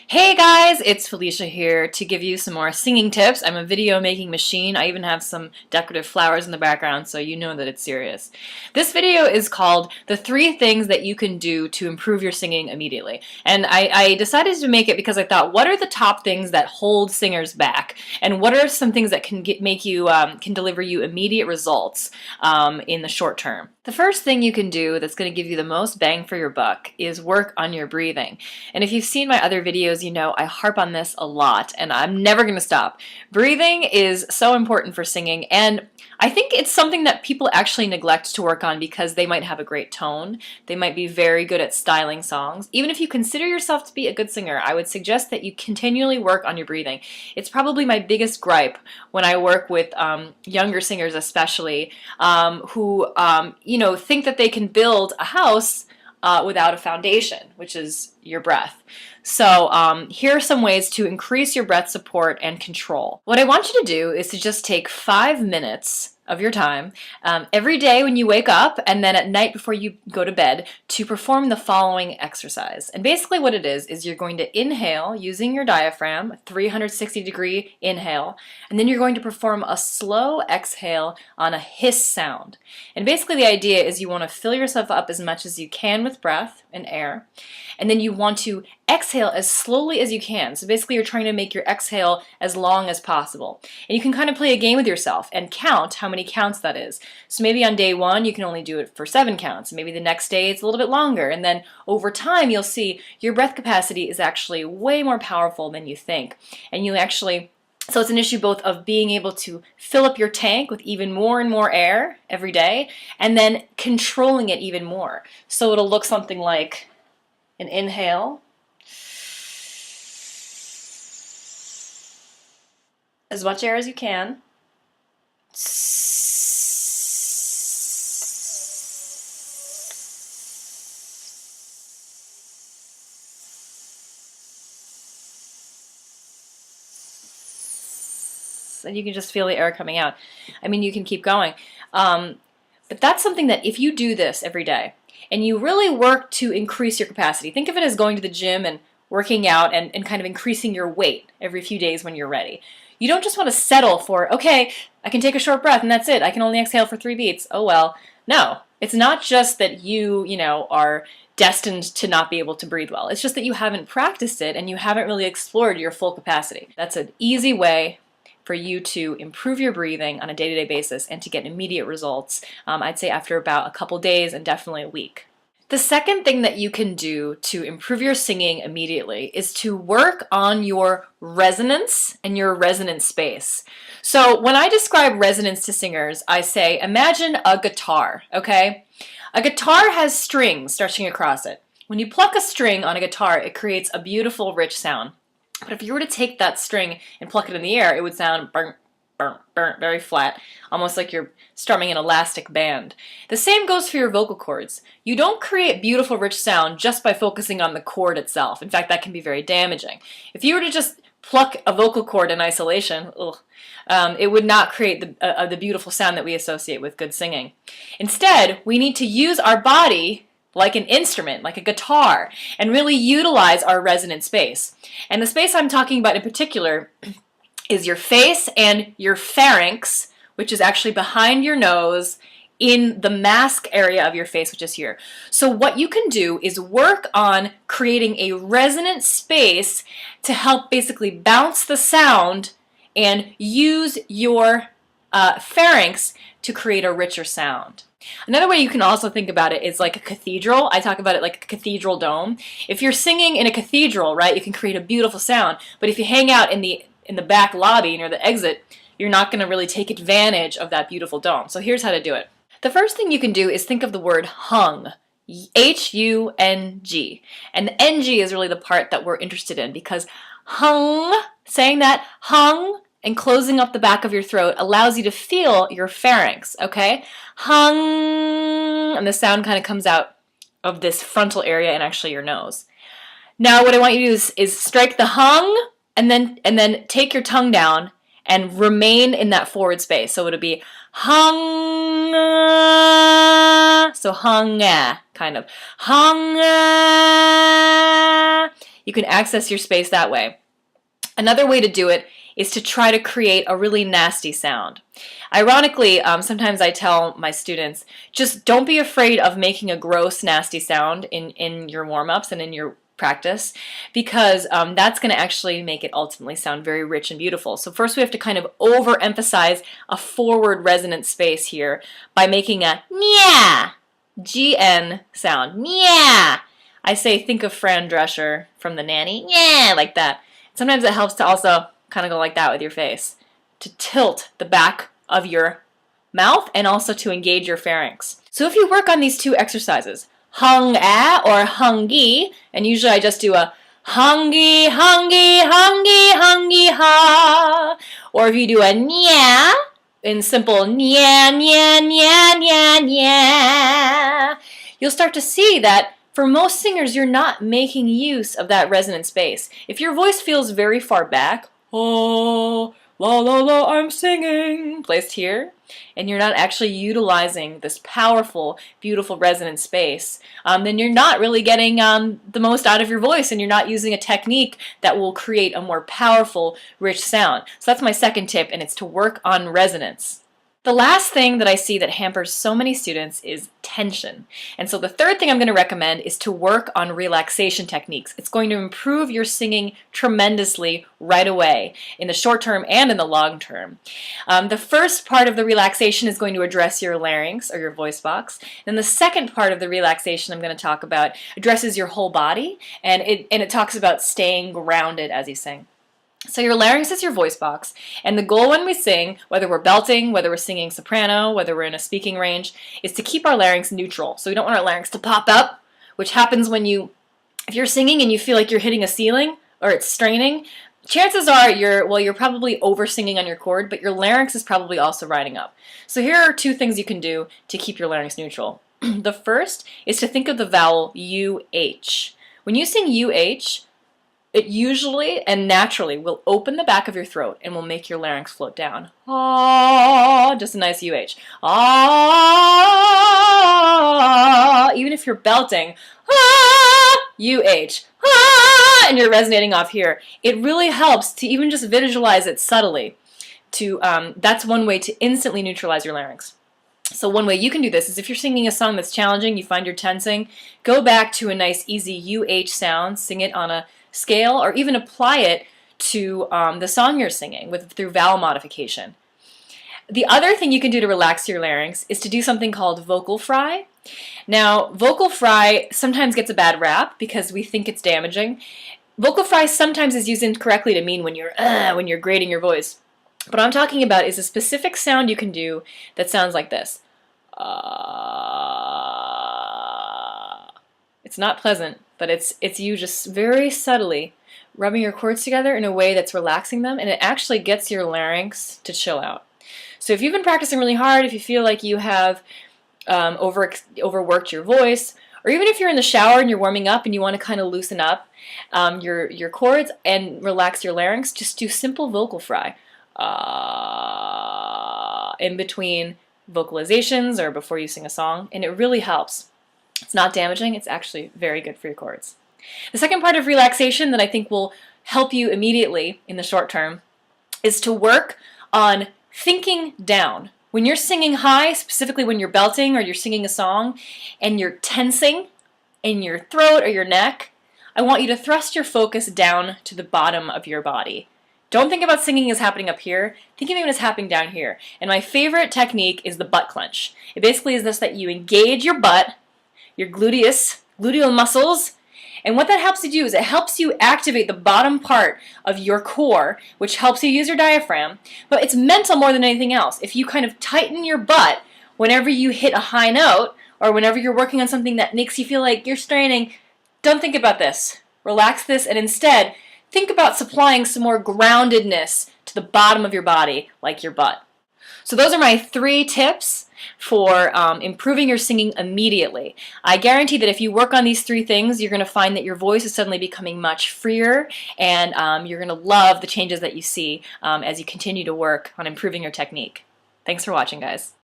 Hey guys, it's Felicia here to give you some more singing tips. I'm a video making machine. I even have some decorative flowers in the background so you know that it's serious. This video is called The 3 Things That You Can Do to Improve Your Singing Immediately. And I decided to make it because I thought, what are the top things that hold singers back? And what are some things that can can deliver you immediate results in the short term? The first thing you can do that's going to give you the most bang for your buck is work on your breathing. And if you've seen my other videos, you know I harp on this a lot, and I'm never going to stop. Breathing is so important for singing, and I think it's something that people actually neglect to work on because they might have a great tone. They might be very good at styling songs. Even if you consider yourself to be a good singer, I would suggest that you continually work on your breathing. It's probably my biggest gripe when I work with younger singers especially who think that they can build a house without a foundation, which is your breath. So here are some ways to increase your breath support and control. What I want you to do is to just take 5 minutes of your time every day when you wake up and then at night before you go to bed to perform the following exercise. And basically what it is you're going to inhale using your diaphragm, 360-degree inhale, and then you're going to perform a slow exhale on a hiss sound. And basically the idea is you want to fill yourself up as much as you can with breath and air, and then you want to exhale as slowly as you can. So basically you're trying to make your exhale as long as possible. And you can kind of play a game with yourself and count how many counts that is. So maybe on day 1 you can only do it for 7 counts. Maybe the next day it's a little bit longer. And then over time you'll see your breath capacity is actually way more powerful than you think. And so it's an issue both of being able to fill up your tank with even more and more air every day, and then controlling it even more. So it'll look something like an inhale, as much air as you can, and you can just feel the air coming out. I mean, you can keep going. But that's something that if you do this every day, and you really work to increase your capacity, think of it as going to the gym and working out and kind of increasing your weight every few days when you're ready. You don't just want to settle for, okay, I can take a short breath and that's it. I can only exhale for 3 beats. Oh well. No, it's not just that you are destined to not be able to breathe well. It's just that you haven't practiced it and you haven't really explored your full capacity. That's an easy way for you to improve your breathing on a day-to-day basis and to get immediate results, I'd say after about a couple days and definitely a week. The second thing that you can do to improve your singing immediately is to work on your resonance and your resonant space. So when I describe resonance to singers, I say, imagine a guitar, okay? A guitar has strings stretching across it. When you pluck a string on a guitar, it creates a beautiful, rich sound. But if you were to take that string and pluck it in the air, it would sound burnt, burnt, burnt, very flat, almost like you're strumming an elastic band. The same goes for your vocal cords. You don't create beautiful, rich sound just by focusing on the chord itself. In fact, that can be very damaging. If you were to just pluck a vocal cord in isolation, it would not create the beautiful sound that we associate with good singing. Instead, we need to use our body like an instrument, like a guitar, and really utilize our resonant space. And the space I'm talking about in particular is your face and your pharynx, which is actually behind your nose in the mask area of your face, which is here. So what you can do is work on creating a resonant space to help basically bounce the sound and use your pharynx to create a richer sound. Another way you can also think about it is like a cathedral. I talk about it like a cathedral dome. If you're singing in a cathedral, right, you can create a beautiful sound. But if you hang out in the back lobby near the exit, you're not going to really take advantage of that beautiful dome. So here's how to do it. The first thing you can do is think of the word hung. H-U-N-G. And the N-G is really the part that we're interested in because hung, saying that hung, and closing up the back of your throat allows you to feel your pharynx, okay? Hung, and the sound kind of comes out of this frontal area and actually your nose. Now what I want you to do is strike the hung and then take your tongue down and remain in that forward space. So it'll be hung, so hung, kind of. Hung, You can access your space that way. Another way to do it is to try to create a really nasty sound. Ironically, sometimes I tell my students, just don't be afraid of making a gross, nasty sound in your warm-ups and in your practice, because that's going to actually make it ultimately sound very rich and beautiful. So first we have to kind of overemphasize a forward resonant space here by making a nya, GN sound, nya. I say, think of Fran Drescher from The Nanny, yeah, like that. Sometimes it helps to also kind of go like that with your face, to tilt the back of your mouth and also to engage your pharynx. So if you work on these two exercises, hung-a or hung-gi, and usually I just do a hung-gi, hung-gi, hung-gi, hung-gi, ha, or if you do a nya, in simple nya, nya, nya, nya, nya, you'll start to see that for most singers, you're not making use of that resonant space. If your voice feels very far back, oh, la la la, I'm singing, placed here, and you're not actually utilizing this powerful, beautiful resonant space, then you're not really getting the most out of your voice, and you're not using a technique that will create a more powerful, rich sound. So that's my second tip, and it's to work on resonance. The last thing that I see that hampers so many students is tension. And so the third thing I'm going to recommend is to work on relaxation techniques. It's going to improve your singing tremendously right away, in the short term and in the long term. The first part of the relaxation is going to address your larynx or your voice box. And the second part of the relaxation I'm going to talk about addresses your whole body, and it talks about staying grounded as you sing. So your larynx is your voice box, and the goal when we sing, whether we're belting, whether we're singing soprano, whether we're in a speaking range, is to keep our larynx neutral. So we don't want our larynx to pop up, which happens when if you're singing and you feel like you're hitting a ceiling or it's straining, chances are you're probably over singing on your chord, but your larynx is probably also riding up. So here are two things you can do to keep your larynx neutral. The first is to think of the vowel UH. When you sing UH, it usually and naturally will open the back of your throat and will make your larynx float down. Ah, just a nice UH. Ah, even if you're belting, ah, UH, ah, and you're resonating off here. It really helps to even just visualize it subtly. That's one way to instantly neutralize your larynx. So one way you can do this is if you're singing a song that's challenging, you find you're tensing, go back to a nice easy UH sound, sing it on a scale, or even apply it to the song you're singing through vowel modification. The other thing you can do to relax your larynx is to do something called vocal fry. Now, vocal fry sometimes gets a bad rap because we think it's damaging. Vocal fry sometimes is used incorrectly to mean when you're grating your voice. What I'm talking about is a specific sound you can do that sounds like this. It's not pleasant, but it's you just very subtly rubbing your chords together in a way that's relaxing them, and it actually gets your larynx to chill out. So if you've been practicing really hard, if you feel like you have overworked your voice, or even if you're in the shower and you're warming up and you want to kind of loosen up your chords and relax your larynx, just do simple vocal fry in between vocalizations or before you sing a song, and it really helps. It's not damaging, it's actually very good for your chords. The second part of relaxation that I think will help you immediately in the short term is to work on thinking down. When you're singing high, specifically when you're belting or you're singing a song and you're tensing in your throat or your neck, I want you to thrust your focus down to the bottom of your body. Don't think about singing as happening up here. Think of it as happening down here. And my favorite technique is the butt clench. It basically is this, that you engage your butt, your gluteal muscles, and what that helps you do is it helps you activate the bottom part of your core, which helps you use your diaphragm, but it's mental more than anything else. If you kind of tighten your butt whenever you hit a high note, or whenever you're working on something that makes you feel like you're straining, don't think about this. Relax this, and instead, think about supplying some more groundedness to the bottom of your body, like your butt. So those are my 3 tips for improving your singing immediately. I guarantee that if you work on these 3 things, you're going to find that your voice is suddenly becoming much freer, and you're going to love the changes that you see as you continue to work on improving your technique. Thanks for watching, guys.